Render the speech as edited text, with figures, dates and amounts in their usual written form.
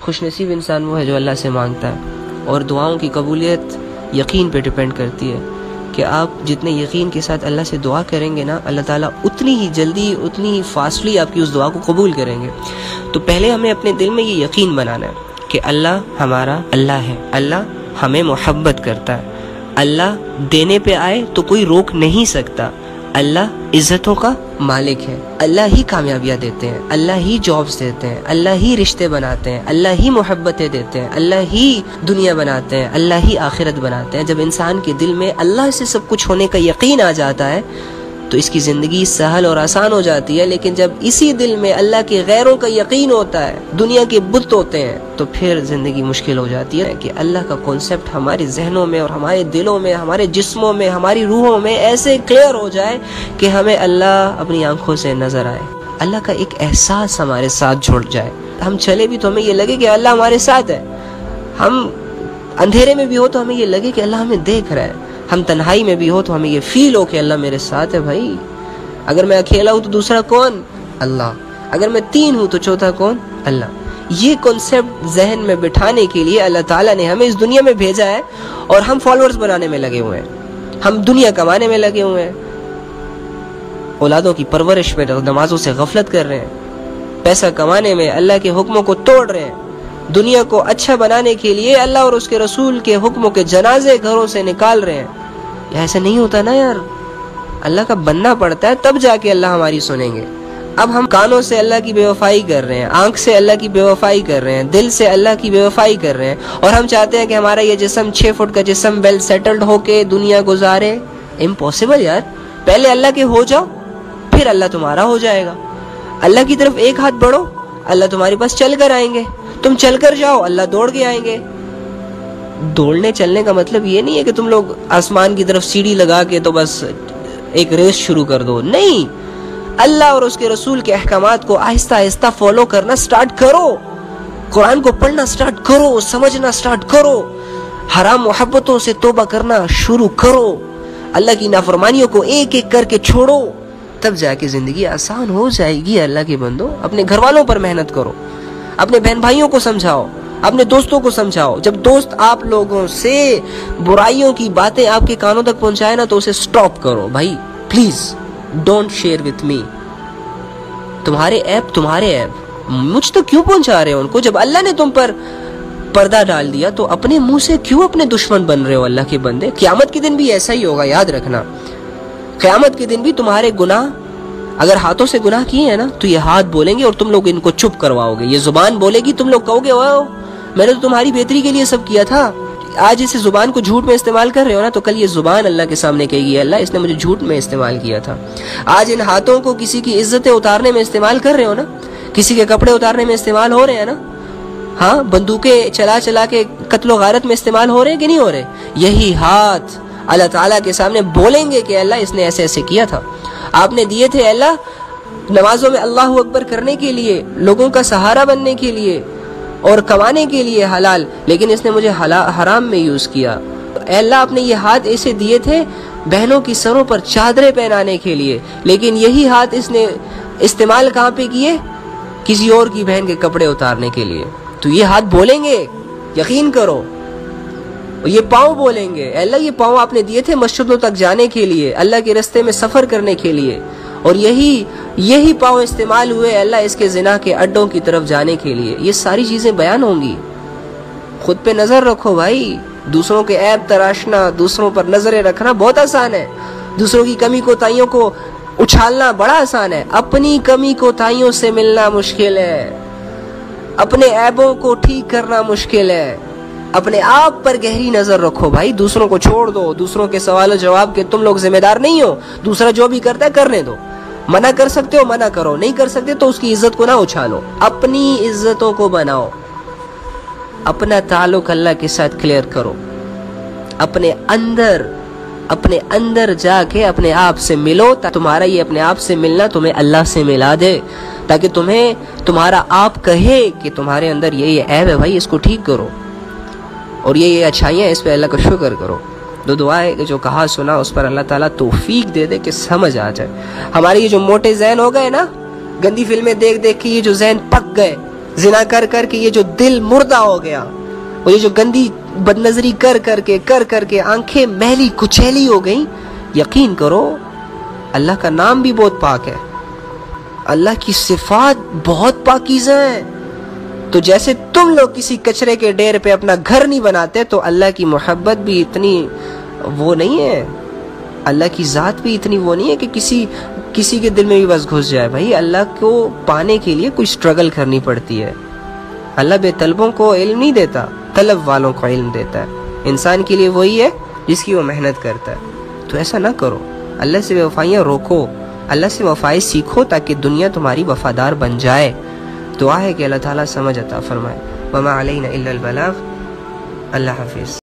خوش نصیب انسان وہ ہے جو اللہ سے مانگتا ہے، اور دعاؤں کی قبولیت یقین پہ ڈیپینڈ کرتی ہے کہ آپ جتنے یقین کے ساتھ اللہ سے دعا کریں گے نا، اللہ تعالیٰ اتنی ہی جلدی، اتنی ہی فاسٹلی آپ کی اس دعا کو قبول کریں گے۔ تو پہلے ہمیں اپنے دل میں یہ یقین بنانا ہے کہ اللہ ہمارا اللہ ہے، اللہ ہمیں محبت کرتا ہے، اللہ دینے پہ آئے تو کوئی روک نہیں سکتا، اللہ عزتوں کا مالک ہے، اللہ ہی کامیابیاں دیتے ہیں، اللہ ہی جابز دیتے ہیں، اللہ ہی رشتے بناتے ہیں، اللہ ہی محبتیں دیتے ہیں، اللہ ہی دنیا بناتے ہیں، اللہ ہی آخرت بناتے ہیں۔ جب انسان کے دل میں اللہ سے سب کچھ ہونے کا یقین آ جاتا ہے تو اس کی زندگی سہل اور آسان ہو جاتی ہے، لیکن جب اسی دل میں اللہ کے غیروں کا یقین ہوتا ہے، دنیا کے بت ہوتے ہیں، تو پھر زندگی مشکل ہو جاتی ہے کہ اللہ کا کانسیپٹ ہمارے ذہنوں میں اور ہمارے دلوں میں، ہمارے جسموں میں، ہماری روحوں میں ایسے کلیئر ہو جائے کہ ہمیں اللہ اپنی آنکھوں سے نظر آئے، اللہ کا ایک احساس ہمارے ساتھ جڑ جائے۔ ہم چلے بھی تو ہمیں یہ لگے کہ اللہ ہمارے ساتھ ہے، ہم اندھیرے میں بھی ہو تو ہمیں یہ لگے کہ اللہ ہمیں دیکھ رہا ہے، ہم تنہائی میں بھی ہو تو ہمیں یہ فیل ہو کہ اللہ میرے ساتھ ہے۔ بھائی اگر میں اکیلا ہوں تو دوسرا کون؟ اللہ۔ اگر میں تین ہوں تو چوتھا کون؟ اللہ۔ یہ کنسپٹ ذہن میں بٹھانے کے لیے اللہ تعالیٰ نے ہمیں اس دنیا میں بھیجا ہے، اور ہم فالوورز بنانے میں لگے ہوئے ہیں، ہم دنیا کمانے میں لگے ہوئے ہیں، اولادوں کی پرورش میں نمازوں سے غفلت کر رہے ہیں، پیسہ کمانے میں اللہ کے حکموں کو توڑ رہے ہیں، دنیا کو اچھا بنانے کے لیے اللہ اور اس کے رسول کے حکموں کے جنازے گھروں سے نکال رہے ہیں۔ ایسا نہیں ہوتا نا یار، اللہ کا بننا پڑتا ہے تب جا کے اللہ ہماری سنیں گے۔ اب ہم کانوں سے اللہ کی بے وفائی کر رہے ہیں، آنکھ سے اللہ کی بے وفائی کر رہے ہیں، دل سے اللہ کی بے وفائی کر رہے ہیں، اور ہم چاہتے ہیں کہ ہمارا یہ جسم 6 فٹ کا جسم ویل سیٹلڈ ہو کے دنیا گزارے۔ امپاسبل یار، پہلے اللہ کے ہو جاؤ پھر اللہ تمہارا ہو جائے گا۔ اللہ کی طرف ایک ہاتھ بڑھو، اللہ تمہارے پاس چل کر آئیں گے، تم چل کر جاؤ، اللہ دوڑ کے آئیں گے۔ دوڑنے چلنے کا مطلب یہ نہیں ہے کہ تم لوگ آسمان کی طرف سیڑھی لگا کے تو بس ایک ریس شروع کر دو، نہیں، اللہ اور اس کے رسول کے احکامات کو آہستہ آہستہ فالو کرنا سٹارٹ کرو، قرآن کو پڑھنا سٹارٹ کرو، سمجھنا سٹارٹ کرو، حرام محبتوں سے توبہ کرنا شروع کرو، اللہ کی نافرمانیوں کو ایک ایک کر کے چھوڑو، تب جا کے زندگی آسان ہو جائے گی۔ اللہ کے بندو، اپنے گھر والوں پر محنت کرو، اپنے بہن بھائیوں کو سمجھاؤ، اپنے دوستوں کو سمجھاؤ۔ جب دوست آپ لوگوں سے برائیوں کی باتیں آپ کے کانوں تک پہنچائے نا تو اسے سٹاپ کرو، بھائی please don't share with me, تمہارے ایپ مجھ تک کیوں پہنچا رہے ہو ان کو؟ جب اللہ نے تم پر پردہ ڈال دیا تو اپنے منہ سے کیوں اپنے دشمن بن رہے ہو؟ اللہ کے بندے، قیامت کے دن بھی ایسا ہی ہوگا، یاد رکھنا، قیامت کے دن بھی تمہارے گناہ، اگر ہاتھوں سے گناہ کیے ہیں نا تو یہ ہاتھ بولیں گے اور تم لوگ ان کو چپ کرواؤ گے، یہ زبان بولے گی، تم لوگ کہو گے واہ میں نے تو تمہاری بہتری کے لیے سب کیا تھا۔ آج اس زبان کو جھوٹ میں استعمال کر رہے ہو نا تو کل یہ زبان اللہ کے سامنے کہے گی اللہ اس نے مجھے جھوٹ میں استعمال کیا تھا۔ آج ان ہاتھوں کو کسی کی عزتیں اتارنے میں استعمال کر رہے ہو نا، کسی کے کپڑے اتارنے میں استعمال ہو رہے ہیں نا، ہاں بندوقیں چلا کے قتل و غارت میں استعمال ہو رہے ہیں کہ نہیں ہو رہے؟ یہی ہاتھ اللہ تعالیٰ کے سامنے بولیں گے کہ اللہ اس نے ایسے ایسے کیا تھا، آپ نے دیے تھے اللہ نمازوں میں اللہ اکبر کرنے کے لیے، لوگوں کا سہارا بننے کے لیے اور کمانے کے لیے حلال، لیکن اس نے مجھے حرام میں یوز کیا۔ اے اللہ آپ نے یہ ہاتھ ایسے دیے تھے بہنوں کی سروں پر چادریں پہنانے کے لیے، لیکن یہی ہاتھ اس نے استعمال کہاں پہ کیے؟ کسی اور کی بہن کے کپڑے اتارنے کے لیے۔ تو یہ ہاتھ بولیں گے، یقین کرو، یہ پاؤں بولیں گے، اے اللہ یہ پاؤں آپ نے دیے تھے مسجدوں تک جانے کے لیے، اللہ کے رستے میں سفر کرنے کے لیے، اور یہی پاؤں استعمال ہوئے اللہ اس کے زنا کے اڈوں کی طرف جانے کے لیے۔ یہ ساری چیزیں بیان ہوں گی۔ خود پہ نظر رکھو بھائی، دوسروں کے عیب تراشنا، دوسروں پر نظریں رکھنا بہت آسان ہے، دوسروں کی کمی کوتاہیوں کو اچھالنا بڑا آسان ہے، اپنی کمی کوتاہیوں سے ملنا مشکل ہے، اپنے عیبوں کو ٹھیک کرنا مشکل ہے۔ اپنے آپ پر گہری نظر رکھو بھائی، دوسروں کو چھوڑ دو، دوسروں کے سوال و جواب کے تم لوگ ذمہ دار نہیں ہو، دوسرا جو بھی کرتا ہے کرنے دو، منع کر سکتے ہو منع کرو، نہیں کر سکتے تو اس کی عزت کو نہ اچھالو، اپنی عزتوں کو بناؤ، اپنا تعلق اللہ کے ساتھ کلیئر کرو، اپنے اندر جا کے اپنے آپ سے ملو، تمہارا یہ اپنے آپ سے ملنا تمہیں اللہ سے ملا دے، تاکہ تمہارا آپ کہے کہ تمہارے اندر یہ عیب ہے بھائی اس کو ٹھیک کرو، اور یہ اچھائیاں اس پہ اللہ کا شکر کرو۔ دعا ہے کہ جو کہا سنا اس پر اللہ تعالیٰ توفیق دے دے کہ سمجھ آ جائے۔ ہمارے یہ جو موٹے ذہن ہو گئے نا، گندی فلمیں دیکھ کے یہ جو ذہن پک گئے، زنا کر کر کے یہ جو دل مردہ ہو گیا، اور یہ جو گندی بدنظری کر کر کے آنکھیں میلی کچیلی ہو گئیں، یقین کرو اللہ کا نام بھی بہت پاک ہے، اللہ کی صفات بہت پاکیزہ ہیں۔ تو جیسے تم لوگ کسی کچرے کے ڈھیر پہ اپنا گھر نہیں بناتے، تو اللہ کی محبت بھی اتنی وہ نہیں ہے، اللہ کی ذات بھی اتنی وہ نہیں ہے کہ کسی کے دل میں بھی بس گھس جائے۔ بھائی اللہ کو پانے کے لیے کوئی سٹرگل کرنی پڑتی ہے۔ اللہ بے طلبوں کو علم نہیں دیتا، طلب والوں کو علم دیتا ہے۔ انسان کے لیے وہی ہے جس کی وہ محنت کرتا ہے۔ تو ایسا نہ کرو، اللہ سے بے وفائیاں روکو، اللہ سے وفائی سیکھو تاکہ دنیا تمہاری وفادار بن جائے۔ دعا ہے کہ اللہ تعالیٰ سمجھ عطا فرمائے۔ وما علینا الا البلاغ۔ اللہ حافظ۔